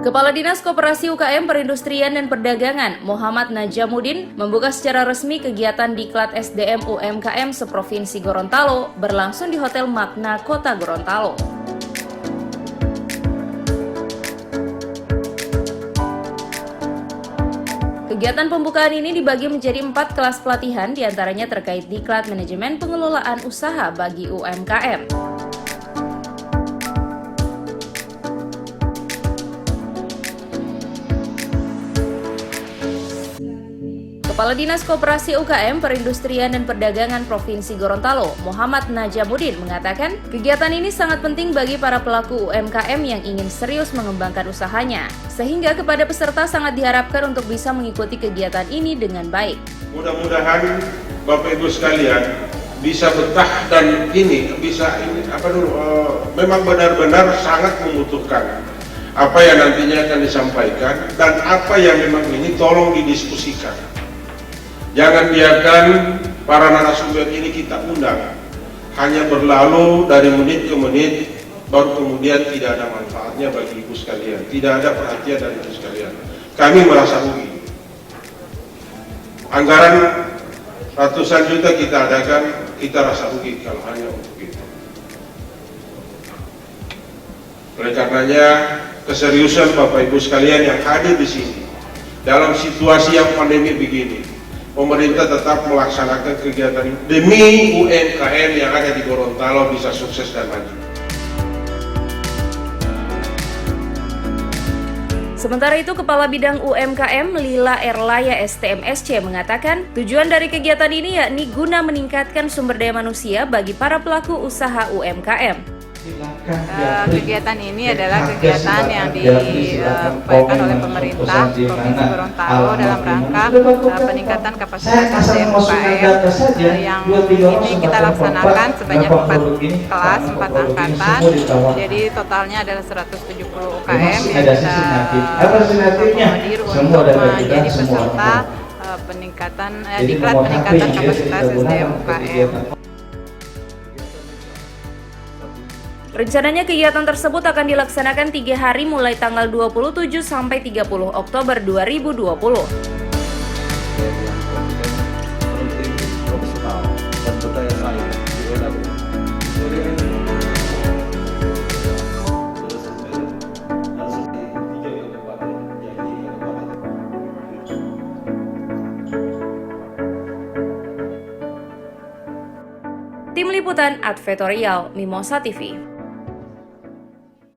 Kepala Dinas Koperasi UKM Perindustrian dan Perdagangan Muhammad Najamuddin membuka secara resmi kegiatan Diklat SDM UMKM seprovinsi Gorontalo berlangsung di Hotel Magna Kota Gorontalo. Kegiatan pembukaan ini dibagi menjadi 4 kelas pelatihan, diantaranya terkait Diklat Manajemen Pengelolaan Usaha bagi UMKM. Kepala Dinas Koperasi UKM Perindustrian dan Perdagangan Provinsi Gorontalo, Muhammad Najamuddin mengatakan, kegiatan ini sangat penting bagi para pelaku UMKM yang ingin serius mengembangkan usahanya, sehingga kepada peserta sangat diharapkan untuk bisa mengikuti kegiatan ini dengan baik. Mudah-mudahan Bapak Ibu sekalian bisa betah dan memang benar-benar sangat membutuhkan apa yang nantinya akan disampaikan dan apa yang memang ini tolong didiskusikan. Jangan biarkan para narasumber ini kita undang hanya berlalu dari menit ke menit, baru kemudian tidak ada manfaatnya bagi ibu sekalian, tidak ada perhatian dari ibu sekalian. Kami merasa rugi. Anggaran ratusan juta kita adakan, kita rasa rugi kalau hanya untuk itu. Oleh karenanya, keseriusan Bapak Ibu sekalian yang hadir di sini dalam situasi yang pandemi begini, pemerintah tetap melaksanakan kegiatan demi UMKM yang ada di Gorontalo bisa sukses dan maju. Sementara itu, Kepala Bidang UMKM Lila Erlaya STMSC mengatakan, tujuan dari kegiatan ini yakni guna meningkatkan sumber daya manusia bagi para pelaku usaha UMKM. Kegiatan ini adalah kegiatan yang diupayakan oleh pemerintah Provinsi Gorontalo dalam rangka peningkatan kapasitas SDM UKM yang ini kita laksanakan sebanyak 4 kelas, 4 angkatan. Jadi totalnya adalah 170 UKM yang kita akomodir untuk menjadi peserta Diklat peningkatan kapasitas SDM UKM. Rencananya kegiatan tersebut akan dilaksanakan 3 hari mulai tanggal 27 sampai 30 Oktober 2020. Tim Liputan Advertorial Mimosa TV.